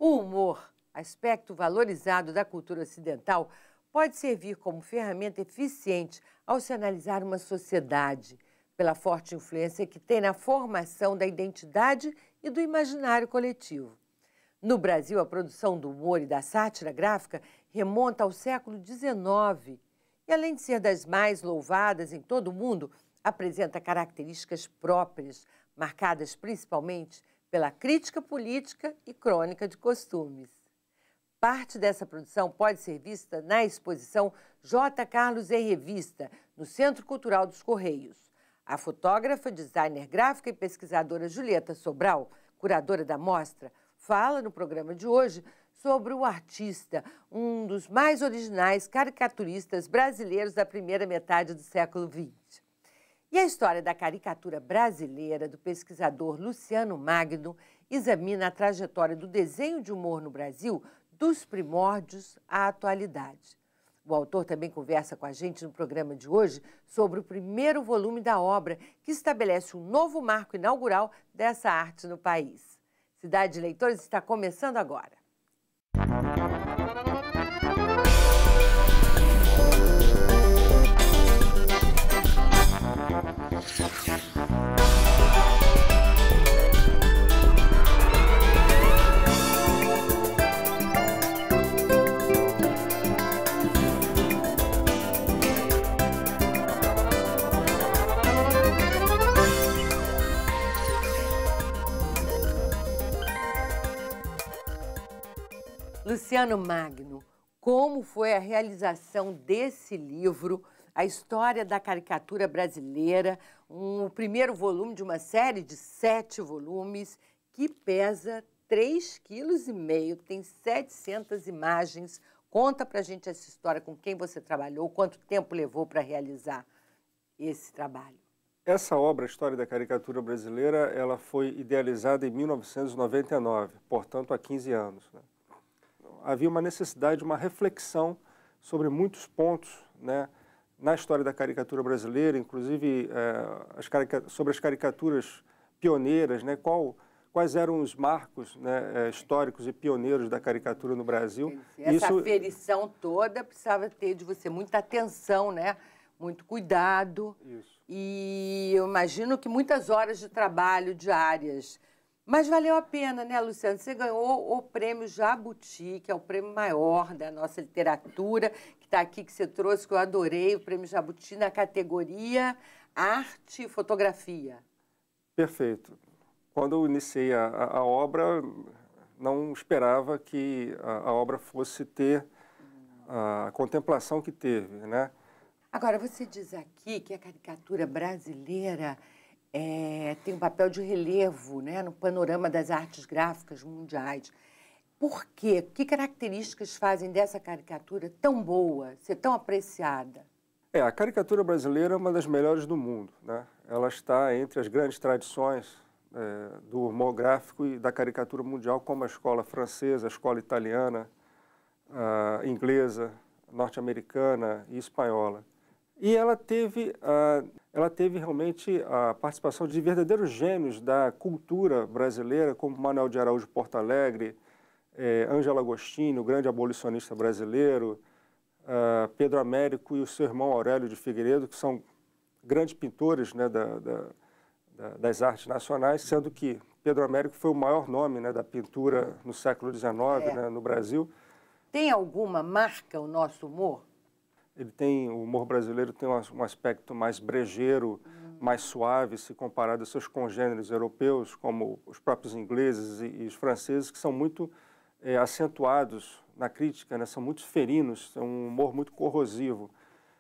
O humor, aspecto valorizado da cultura ocidental, pode servir como ferramenta eficiente ao se analisar uma sociedade, pela forte influência que tem na formação da identidade e do imaginário coletivo. No Brasil, a produção do humor e da sátira gráfica remonta ao século XIX e, além de ser das mais louvadas em todo o mundo, apresenta características próprias, marcadas principalmente pela crítica política e crônica de costumes. Parte dessa produção pode ser vista na exposição J. Carlos em Revista, no Centro Cultural dos Correios. A fotógrafa, designer gráfica e pesquisadora Julieta Sobral, curadora da mostra, fala no programa de hoje sobre o artista, um dos mais originais caricaturistas brasileiros da primeira metade do século XX. E a história da caricatura brasileira do pesquisador Luciano Magno examina a trajetória do desenho de humor no Brasil dos primórdios à atualidade. O autor também conversa com a gente no programa de hoje sobre o primeiro volume da obra, que estabelece um novo marco inaugural dessa arte no país. Cidade de Leitores está começando agora. Luciano Magno, como foi a realização desse livro, a história da caricatura brasileira, o primeiro volume de uma série de 7 volumes que pesa 3,5 kg, tem 700 imagens. Conta pra gente essa história, com quem você trabalhou, quanto tempo levou para realizar esse trabalho. Essa obra, a História da Caricatura Brasileira, ela foi idealizada em 1999, portanto há 15 anos, né? Havia uma necessidade de uma reflexão sobre muitos pontos, né, na história da caricatura brasileira, inclusive sobre as caricaturas pioneiras, né, quais eram os marcos, né, históricos e pioneiros da caricatura no Brasil. Essa aferição toda precisava ter de você muita atenção, né, muito cuidado. Isso. E eu imagino que muitas horas de trabalho diárias. Mas valeu a pena, né, Luciano? Você ganhou o prêmio Jabuti, que é o prêmio maior da nossa literatura, que está aqui, que você trouxe, que eu adorei, o prêmio Jabuti na categoria Arte e Fotografia. Perfeito. Quando eu iniciei a obra, não esperava que a obra fosse ter a contemplação que teve, né? Agora, você diz aqui que a caricatura brasileira tem um papel de relevo, né, no panorama das artes gráficas mundiais. Por quê? Que características fazem dessa caricatura tão boa, ser tão apreciada? A caricatura brasileira é uma das melhores do mundo, né? Ela está entre as grandes tradições do humor gráfico e da caricatura mundial, como a escola francesa, a escola italiana, a inglesa, norte-americana e espanhola. E ela teve realmente a participação de verdadeiros gênios da cultura brasileira, como Manuel de Araújo Porto Alegre, Ângelo Agostinho, o grande abolicionista brasileiro, Pedro Américo e o seu irmão Aurélio de Figueiredo, que são grandes pintores, né, das artes nacionais, sendo que Pedro Américo foi o maior nome, né, da pintura no século XIX, né, no Brasil. Tem alguma marca o nosso humor? O humor brasileiro tem um aspecto mais brejeiro, mais suave, se comparado aos seus congêneres europeus, como os próprios ingleses e os franceses, que são muito acentuados na crítica, né? São muito ferinos, é um humor muito corrosivo.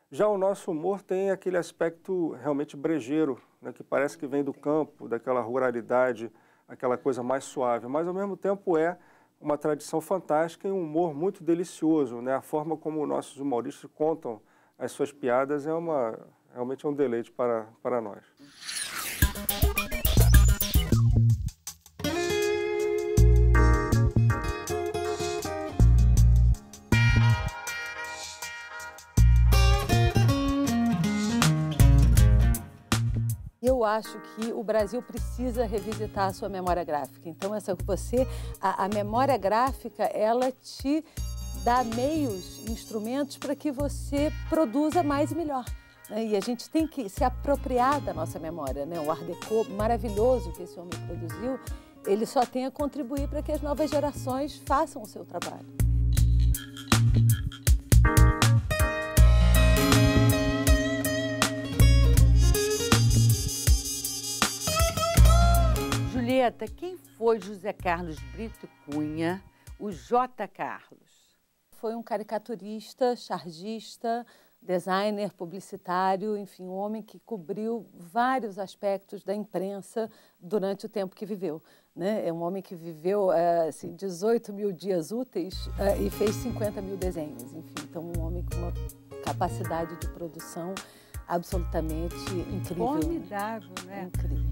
Já o nosso humor tem aquele aspecto realmente brejeiro, né? Que parece que vem do campo, daquela ruralidade, aquela coisa mais suave, mas ao mesmo tempo é uma tradição fantástica e um humor muito delicioso, né? A forma como nossos humoristas contam as suas piadas realmente é um deleite para nós. Eu acho que o Brasil precisa revisitar a sua memória gráfica. Então, a memória gráfica, ela te dá meios, instrumentos para que você produza mais e melhor. E a gente tem que se apropriar da nossa memória, né? O Art Deco maravilhoso que esse homem produziu, ele só tem a contribuir para que as novas gerações façam o seu trabalho. Julieta, quem foi José Carlos Brito Cunha, o J. Carlos? Foi um caricaturista, chargista, designer, publicitário, enfim, um homem que cobriu vários aspectos da imprensa durante o tempo que viveu, né? É um homem que viveu 18 mil dias úteis e fez 50 mil desenhos, enfim, então um homem com uma capacidade de produção absolutamente incrível. Formidável, né? Incrível.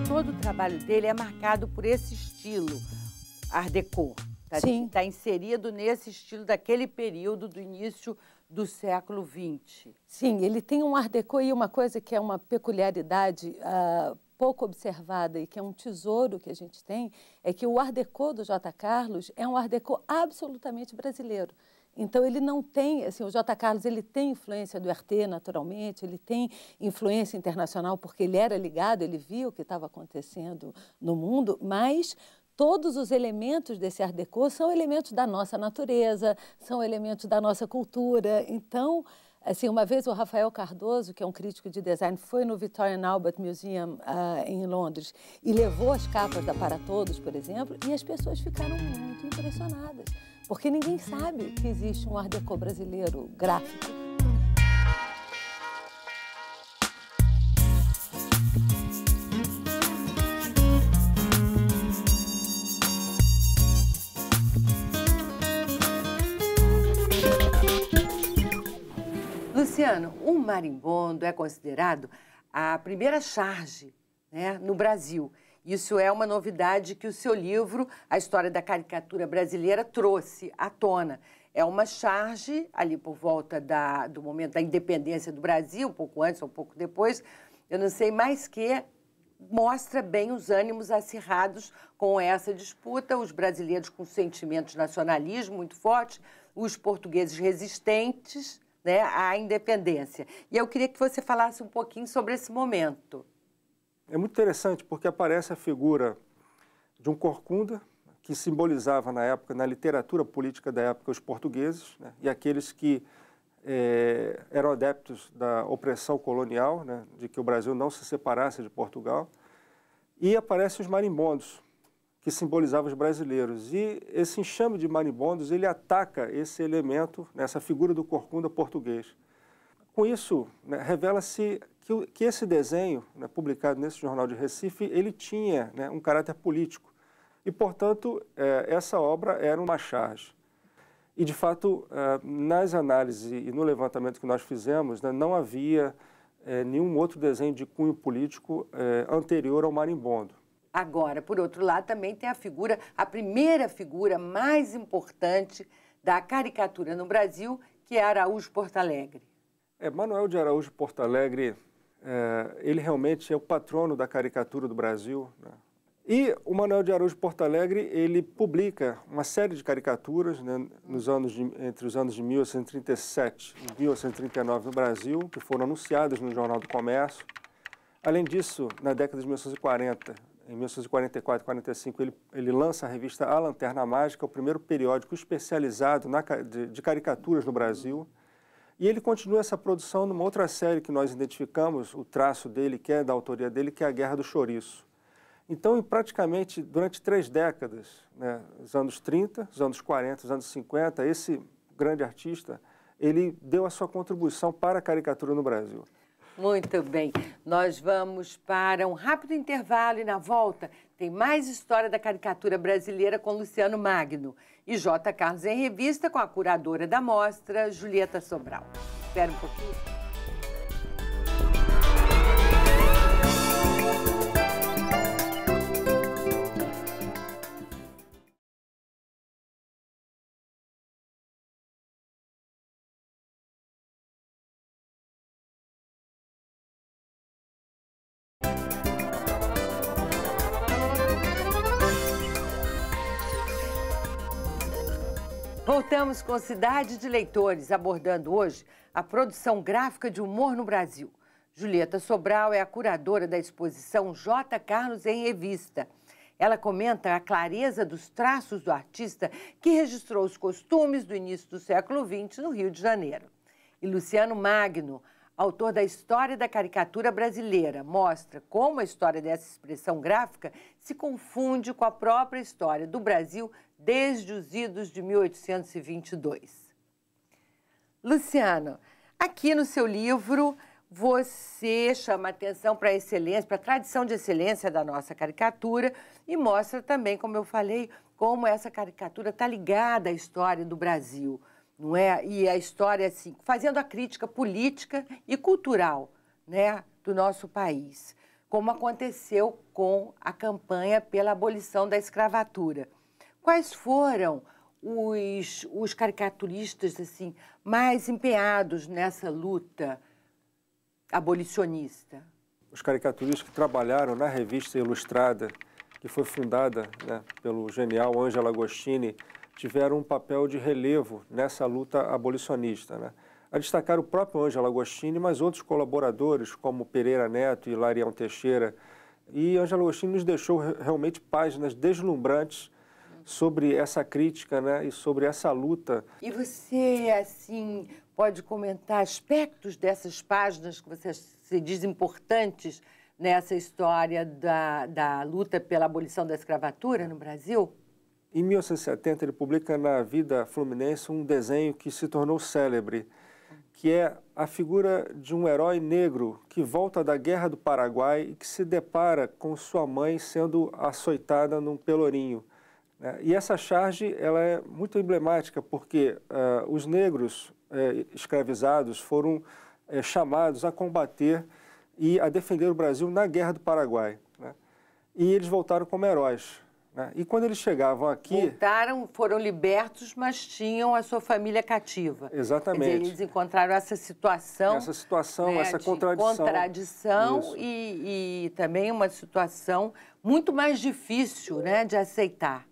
Todo o trabalho dele é marcado por esse estilo Art Deco. Sim. Está inserido nesse estilo daquele período do início do século XX. Sim, ele tem um Art Deco e uma coisa que é uma peculiaridade pouco observada e que é um tesouro que a gente tem, é que o Art Deco do J. Carlos é um Art Deco absolutamente brasileiro. Então, ele não tem, assim, o J. Carlos, ele tem influência do RT, naturalmente, ele tem influência internacional, porque ele era ligado, ele viu o que estava acontecendo no mundo, mas todos os elementos desse Art Deco são elementos da nossa natureza, são elementos da nossa cultura. Então, assim, uma vez o Rafael Cardoso, que é um crítico de design, foi no Victorian Albert Museum em Londres e levou as capas da Para Todos, por exemplo, e as pessoas ficaram muito impressionadas. Porque ninguém sabe que existe um Art Deco brasileiro gráfico. Luciano, o marimbondo é considerado a primeira charge, né, no Brasil. Isso é uma novidade que o seu livro, A História da Caricatura Brasileira, trouxe à tona. É uma charge, ali por volta do momento da independência do Brasil, um pouco antes ou um pouco depois, eu não sei, mais que mostra bem os ânimos acirrados com essa disputa, os brasileiros com sentimentos de nacionalismo muito fortes, os portugueses resistentes, né, à independência. E eu queria que você falasse um pouquinho sobre esse momento. É muito interessante porque aparece a figura de um corcunda que simbolizava na época, na literatura política da época, os portugueses, né, e aqueles que eram adeptos da opressão colonial, né, de que o Brasil não se separasse de Portugal. E aparecem os marimbondos, que simbolizavam os brasileiros. E esse enxame de marimbondos, ele ataca esse elemento, essa figura do corcunda português. Com isso, né, revela-se que esse desenho, né, publicado nesse jornal de Recife, ele tinha, né, um caráter político. E, portanto, essa obra era uma charge. E, de fato, nas análises e no levantamento que nós fizemos, né, não havia nenhum outro desenho de cunho político anterior ao marimbondo. Agora, por outro lado, também tem a primeira figura mais importante da caricatura no Brasil, que é Araújo Portalegre. Manuel de Araújo Portalegre, ele realmente é o patrono da caricatura do Brasil, né? E o Manuel de Araújo Portalegre, ele publica uma série de caricaturas, né, entre os anos de 1837 e 1839 no Brasil, que foram anunciadas no Jornal do Comércio. Além disso, na década de 1940, em 1944 e 45, ele lança a revista A Lanterna Mágica, o primeiro periódico especializado de caricaturas no Brasil. E ele continua essa produção numa outra série que nós identificamos, o traço dele, que é da autoria dele, que é A Guerra do Chouriço. Então, praticamente, durante 3 décadas, né, os anos 30, os anos 40, os anos 50, esse grande artista, ele deu a sua contribuição para a caricatura no Brasil. Muito bem. Nós vamos para um rápido intervalo e, na volta, tem mais história da caricatura brasileira com Luciano Magno e J. Carlos em Revista com a curadora da mostra, Julieta Sobral. Espera um pouquinho. Voltamos com Cidade de Leitores, abordando hoje a produção gráfica de humor no Brasil. Julieta Sobral é a curadora da exposição J. Carlos em Revista. Ela comenta a clareza dos traços do artista que registrou os costumes do início do século XX no Rio de Janeiro. E Luciano Magno, autor da História da Caricatura Brasileira, mostra como a história dessa expressão gráfica se confunde com a própria história do Brasil desde os idos de 1822. Luciano, aqui no seu livro você chama atenção para a excelência, para a tradição de excelência da nossa caricatura e mostra também, como eu falei, como essa caricatura está ligada à história do Brasil, não é? E a história, assim, fazendo a crítica política e cultural, né, do nosso país, como aconteceu com a campanha pela abolição da escravatura. Quais foram os caricaturistas assim, mais empenhados nessa luta abolicionista? Os caricaturistas que trabalharam na Revista Ilustrada, que foi fundada, né, pelo genial Ângelo Agostini, tiveram um papel de relevo nessa luta abolicionista, né? A destacar o próprio Ângelo Agostini, mas outros colaboradores, como Pereira Neto e Larião Teixeira. E Ângelo Agostini nos deixou realmente páginas deslumbrantes sobre essa crítica, né, e sobre essa luta. E você, assim, pode comentar aspectos dessas páginas que você diz importantes nessa história da luta pela abolição da escravatura no Brasil? Em 1970, ele publica na Vida Fluminense um desenho que se tornou célebre, que é a figura de um herói negro que volta da Guerra do Paraguai e que se depara com sua mãe sendo açoitada num pelourinho. E essa charge ela é muito emblemática porque os negros escravizados foram chamados a combater e a defender o Brasil na Guerra do Paraguai, né? E eles voltaram como heróis, né? E quando eles chegavam aqui... Voltaram, foram libertos, mas tinham a sua família cativa. Exatamente. Quer dizer, eles encontraram essa situação... Essa situação, né, essa contradição e também uma situação muito mais difícil, né, de aceitar.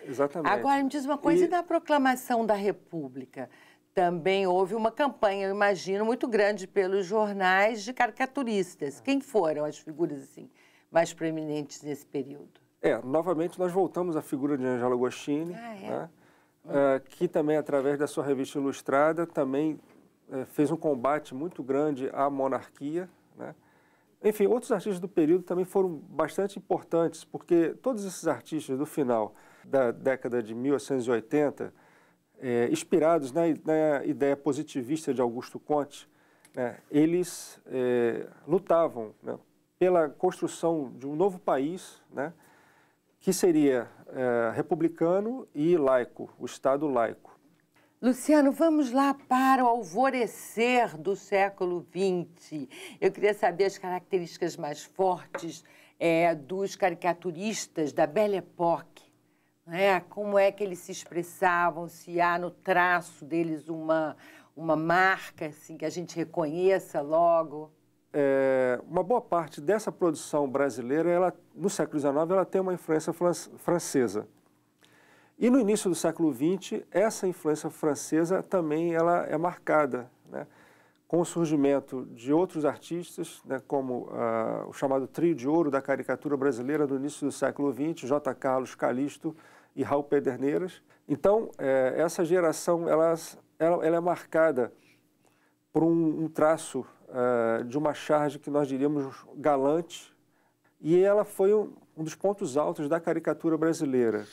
Exatamente. Agora, me diz uma coisa, e na proclamação da República? Também houve uma campanha, eu imagino, muito grande pelos jornais de caricaturistas. Quem foram as figuras assim, mais proeminentes nesse período? Novamente nós voltamos à figura de Ângelo Agostini, né, que também, através da sua revista Ilustrada, também fez um combate muito grande à monarquia, né? Enfim, outros artistas do período também foram bastante importantes, porque todos esses artistas do final da década de 1880, inspirados na ideia positivista de Augusto Conte, né, eles lutavam, né, pela construção de um novo país, né, que seria republicano e laico, o Estado laico. Luciano, vamos lá para o alvorecer do século XX. Eu queria saber as características mais fortes dos caricaturistas da Belle Époque. Como é que eles se expressavam, se há no traço deles uma marca assim, que a gente reconheça logo? Uma boa parte dessa produção brasileira, no século XIX, ela tem uma influência francesa. E no início do século XX, essa influência francesa também ela é marcada, né, com o surgimento de outros artistas, né, como o chamado trio de ouro da caricatura brasileira do início do século XX, J. Carlos, Calixto e Raul Pederneiras. Então, essa geração ela é marcada por um traço de uma charge que nós diríamos galante, e ela foi um dos pontos altos da caricatura brasileira.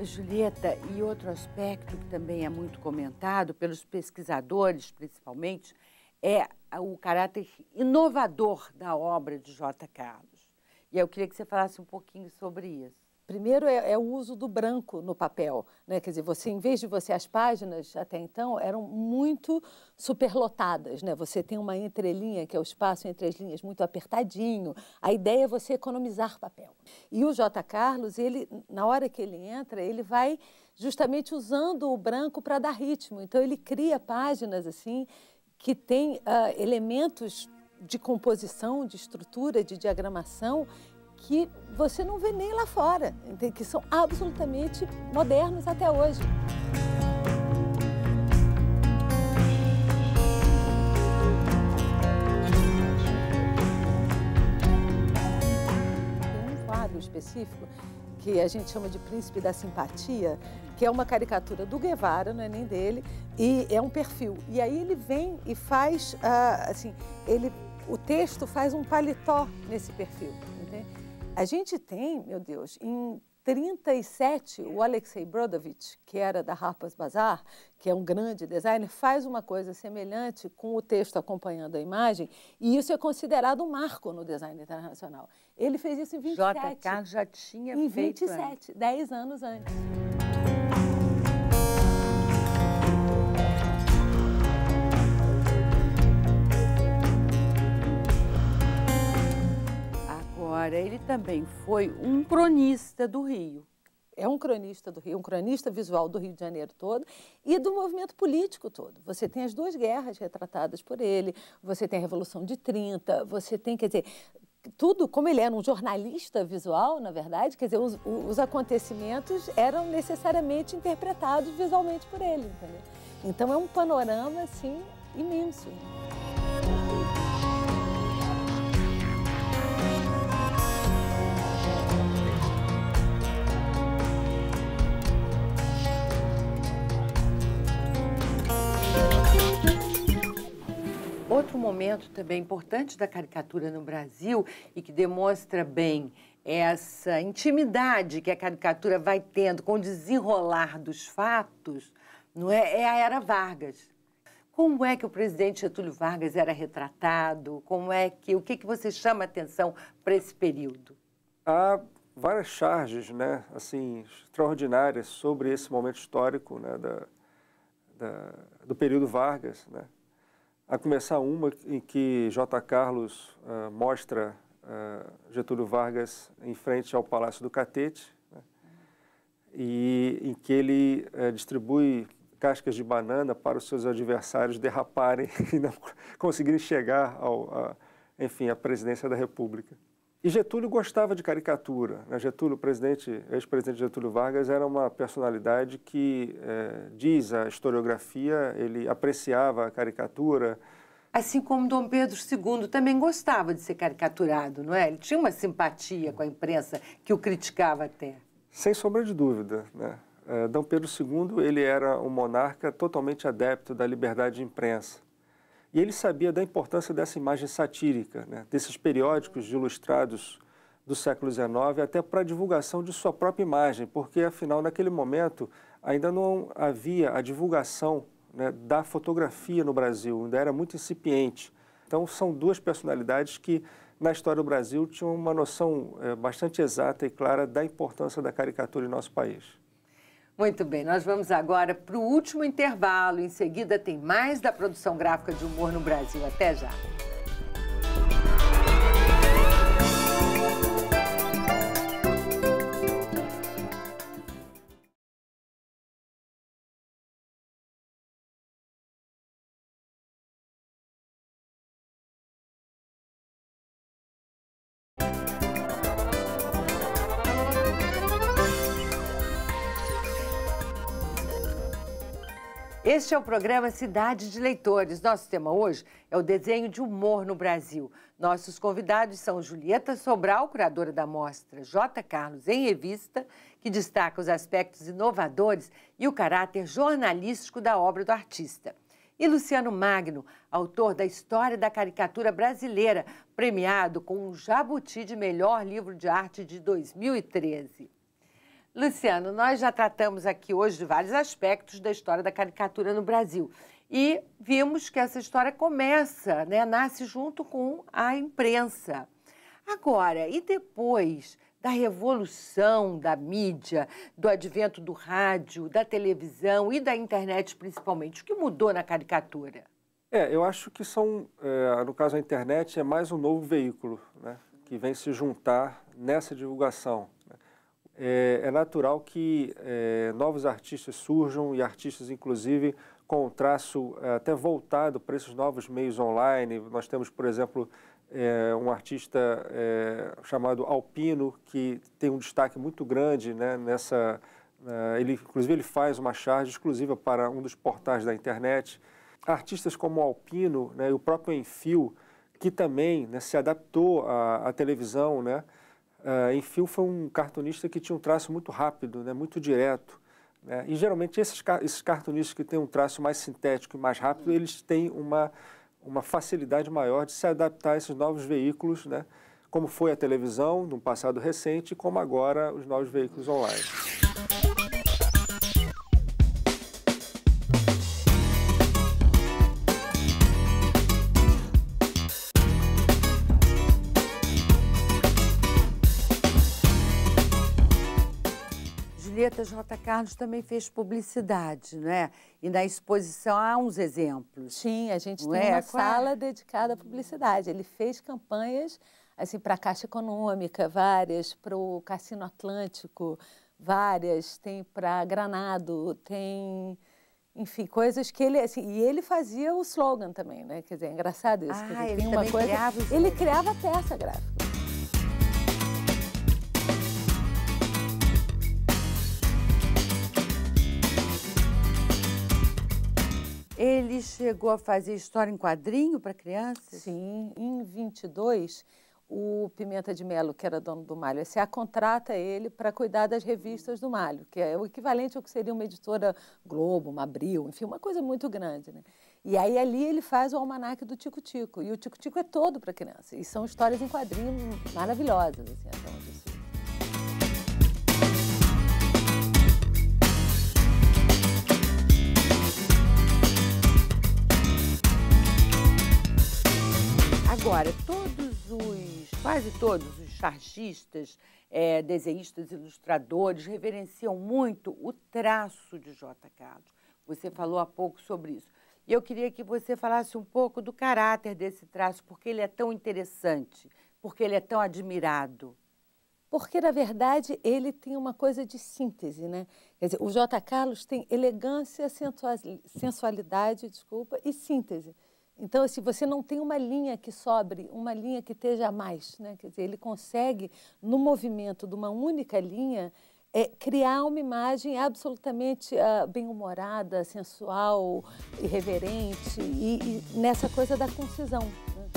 Julieta, e outro aspecto que também é muito comentado pelos pesquisadores, principalmente, é o caráter inovador da obra de J. Carlos. E eu queria que você falasse um pouquinho sobre isso. Primeiro é o uso do branco no papel, né? Quer dizer, você, em vez de as páginas até então eram muito superlotadas, né? Você tem uma entrelinha, que é o espaço entre as linhas, muito apertadinho. A ideia é você economizar papel. E o J. Carlos, ele, na hora que ele entra, ele vai justamente usando o branco para dar ritmo. Então, ele cria páginas assim que têm elementos de composição, de estrutura, de diagramação, que você não vê nem lá fora, que são absolutamente modernos até hoje. Tem um quadro específico que a gente chama de Príncipe da Simpatia, que é uma caricatura do Guevara, não é nem dele, e é um perfil. E aí ele vem e faz, assim, o texto faz um paletó nesse perfil. Entende? A gente tem, meu Deus, em 1937, o Alexei Brodovitch, que era da Harper's Bazaar, que é um grande designer, faz uma coisa semelhante com o texto acompanhando a imagem, e isso é considerado um marco no design internacional. Ele fez isso em 27. J.K. já tinha em feito 27, 10 anos antes. Agora, ele também foi um cronista do Rio. É um cronista do Rio, um cronista visual do Rio de Janeiro todo e do movimento político todo. Você tem as duas guerras retratadas por ele, você tem a Revolução de 30, você tem, quer dizer, tudo, como ele era um jornalista visual, na verdade, quer dizer, os acontecimentos eram necessariamente interpretados visualmente por ele, entendeu? Então é um panorama, assim, imenso. Outro momento também importante da caricatura no Brasil e que demonstra bem essa intimidade que a caricatura vai tendo com o desenrolar dos fatos, não é? É a Era Vargas. Como é que o presidente Getúlio Vargas era retratado? O que você chama a atenção para esse período? Há várias charges, né, assim, extraordinárias sobre esse momento histórico, né, do período Vargas, né? A começar uma em que J. Carlos mostra Getúlio Vargas em frente ao Palácio do Catete, né? E em que ele distribui cascas de banana para os seus adversários derraparem e não conseguirem chegar enfim, à presidência da República. E Getúlio gostava de caricatura, né? Getúlio, ex-presidente Getúlio Vargas, era uma personalidade que, diz a historiografia, ele apreciava a caricatura. Assim como Dom Pedro II também gostava de ser caricaturado, não é? Ele tinha uma simpatia com a imprensa que o criticava até. Sem sombra de dúvida, né? Dom Pedro II, ele era um monarca totalmente adepto da liberdade de imprensa. E ele sabia da importância dessa imagem satírica, né, desses periódicos ilustrados do século XIX, até para a divulgação de sua própria imagem, porque, afinal, naquele momento, ainda não havia a divulgação, né, da fotografia no Brasil, ainda era muito incipiente. Então, são duas personalidades que, na história do Brasil, tinham uma noção bastante exata e clara da importância da caricatura em nosso país. Muito bem, nós vamos agora para o último intervalo. Em seguida, tem mais da produção gráfica de humor no Brasil. Até já! Este é o programa Cidade de Leitores. Nosso tema hoje é o desenho de humor no Brasil. Nossos convidados são Julieta Sobral, curadora da mostra J. Carlos em Revista, que destaca os aspectos inovadores e o caráter jornalístico da obra do artista. E Luciano Magno, autor da História da Caricatura Brasileira, premiado com o Jabuti de Melhor Livro de Arte de 2013. Luciano, nós já tratamos aqui hoje de vários aspectos da história da caricatura no Brasil. E vimos que essa história começa, né, nasce junto com a imprensa. Agora, e depois da revolução da mídia, do advento do rádio, da televisão e da internet principalmente, o que mudou na caricatura? Eu acho que no caso a internet, é mais um novo veículo, né, que vem se juntar nessa divulgação. é natural que novos artistas surjam e artistas, inclusive, com um traço até voltado para esses novos meios online. Nós temos, por exemplo, um artista chamado Alpino, que tem um destaque muito grande, né, nessa... inclusive, ele faz uma charge exclusiva para um dos portais da internet. Artistas como Alpino, né, e o próprio Enfio, que também, né, se adaptou à televisão, né? Enfio foi um cartunista que tinha um traço muito rápido, né, muito direto, né? E geralmente esses cartunistas que têm um traço mais sintético e mais rápido, eles têm uma facilidade maior de se adaptar a esses novos veículos, né, como foi a televisão no passado recente, como agora os novos veículos online. Julieta J. Carlos também fez publicidade, não é? E na exposição há uns exemplos. Sim, a gente tem uma sala dedicada à publicidade. Ele fez campanhas assim, para a Caixa Econômica, várias, para o Cassino Atlântico, várias, tem para Granado, tem... Enfim, coisas que ele... Assim, e ele fazia o slogan também, né? Quer dizer, é engraçado isso. Ah, quer dizer, ele tem também criava o slogan. Ele criava a peça gráfica. Ele chegou a fazer história em quadrinho para crianças? Sim, em 22, o Pimenta de Melo, que era dono do Malho S.A., contrata ele para cuidar das revistas do Malho, que é o equivalente ao que seria uma editora Globo, uma Abril, enfim, uma coisa muito grande, né? E aí ali ele faz o almanaque do Tico-Tico, e o Tico-Tico é todo para criança, e são histórias em quadrinho maravilhosas, assim, até onde eu sei. Agora, quase todos os chargistas, desenhistas, ilustradores, reverenciam muito o traço de J. Carlos. Você falou há pouco sobre isso. E eu queria que você falasse um pouco do caráter desse traço, porque ele é tão interessante, porque ele é tão admirado. Porque, na verdade, ele tem uma coisa de síntese, né? Quer dizer, o J. Carlos tem elegância, sensualidade, e síntese. Então, assim, você não tem uma linha que sobre, uma linha que esteja a mais, né? Quer dizer, ele consegue, no movimento de uma única linha, criar uma imagem absolutamente bem-humorada, sensual, irreverente, e nessa coisa da concisão, né?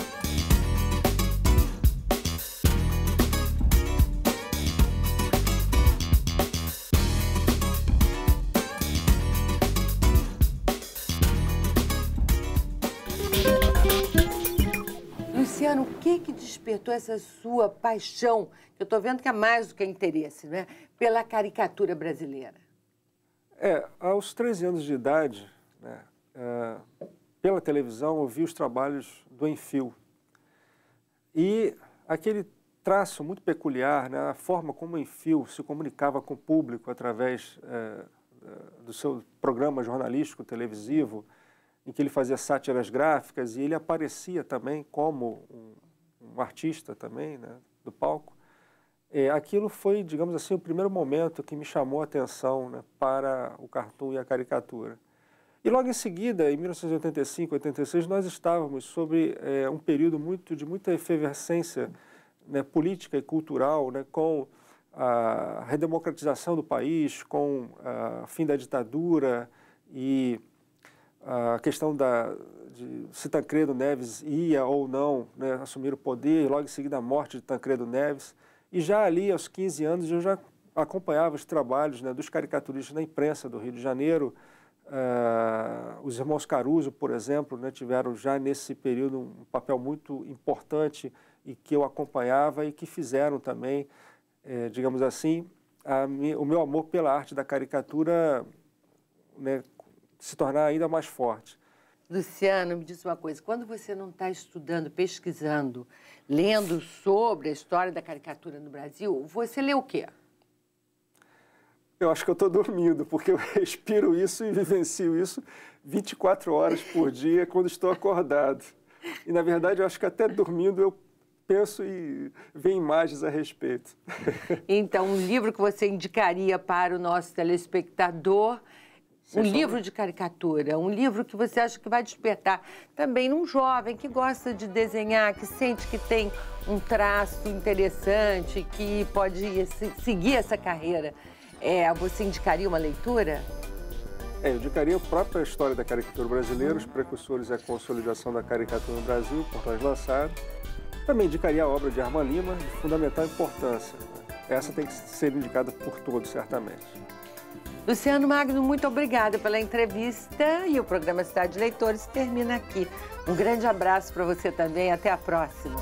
Luciano, o que despertou essa sua paixão, que eu estou vendo que é mais do que interesse, né, pela caricatura brasileira? Aos 13 anos de idade, né, pela televisão, eu vi os trabalhos do Enfio. E aquele traço muito peculiar, né, a forma como o Enfio se comunicava com o público através do seu programa jornalístico televisivo, em que ele fazia sátiras gráficas e ele aparecia também como um artista também, né, do palco. Aquilo foi, digamos assim, o primeiro momento que me chamou a atenção, né, para o cartoon e a caricatura. E logo em seguida, em 1985, 86, nós estávamos sobre um período de muita efervescência, né, política e cultural, né, com a redemocratização do país, com o fim da ditadura e a questão de se Tancredo Neves ia ou não, né, assumir o poder, e logo em seguida a morte de Tancredo Neves. E já ali, aos 15 anos, eu já acompanhava os trabalhos, né, dos caricaturistas na imprensa do Rio de Janeiro. Os irmãos Caruso, por exemplo, né, tiveram já nesse período um papel muito importante e que eu acompanhava e que fizeram também, digamos assim, o meu amor pela arte da caricatura, né, se tornar ainda mais forte. Luciano, me diz uma coisa, quando você não está estudando, pesquisando, lendo sobre a história da caricatura no Brasil, você lê o quê? Eu acho que eu estou dormindo, porque eu respiro isso e vivencio isso 24 horas por dia quando estou acordado. E, na verdade, eu acho que até dormindo eu penso e ver imagens a respeito. Então, um livro que você indicaria para o nosso telespectador, um livro de caricatura, um livro que você acha que vai despertar também num jovem que gosta de desenhar, que sente que tem um traço interessante, que pode seguir essa carreira. Você indicaria uma leitura? Eu indicaria a própria História da Caricatura Brasileira, Os Precursores e a Consolidação da Caricatura no Brasil, por nós lançado. Também indicaria a obra de Armand Lima, de fundamental importância. Essa tem que ser indicada por todos, certamente. Luciano Magno, muito obrigada pela entrevista e o programa Cidade de Leitores termina aqui. Um grande abraço para você também, até a próxima.